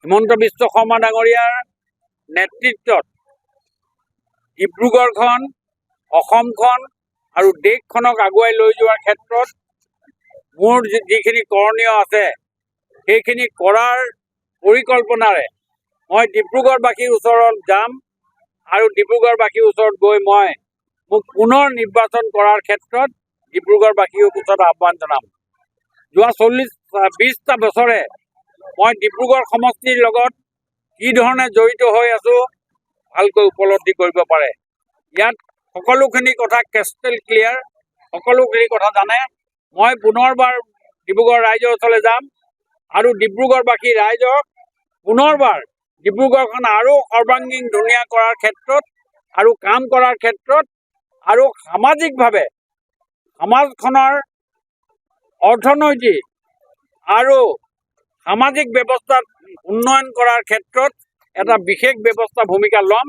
হিমন্ত বিশ্ব শৰ্মা ডাঙৰীয়াৰ নেতৃত্বত ডিব্ৰুগড়খন, অসমখন আৰু দেশখনক আগুৱাই লৈ যোৱাৰ ক্ষেত্ৰত মোৰ যিখিনি কৰণীয় আছে সেইখিনি কৰাৰ পৰিকল্পনাৰে মই ডিব্ৰুগড়বাসীৰ ওচৰত যাম আৰু ডিব্ৰুগড়বাসীৰ ওচৰত গৈ মই মোক পুনৰ নিৰ্বাচন কৰাৰ ক্ষেত্ৰত ডিব্ৰুগড়বাসীৰ ওচৰত আহ্বান জনাম। যোৱা 20টা বছৰে মই ডিব্ৰুগড় সমষ্টিৰ লগত কি ধৰণে জড়িত হৈ আছোঁ ভালকৈ উপলব্ধি কৰিব পাৰে। ইয়াত সকলোখিনি কথা ক্ৰিষ্টেল ক্লিয়াৰ, সকলোখিনি কথা জানে। মই পুনৰবাৰ ডিব্ৰুগড় ৰাইজৰ ওচৰলৈ যাম আৰু ডিব্ৰুগড়বাসী ৰাইজক পুনৰবাৰ ডিব্ৰুগড়খন আৰু সৰ্বাংগীন ধুনীয়া কৰাৰ ক্ষেত্ৰত আৰু কাম কৰাৰ ক্ষেত্ৰত আৰু সামাজিকভাৱে সমাজখনৰ অৰ্থনৈতিক আৰু সামাজিক ব্যৱস্থাত উন্নয়ন কৰাৰ ক্ষেত্ৰত এটা বিশেষ ভূমিকা ল'ম।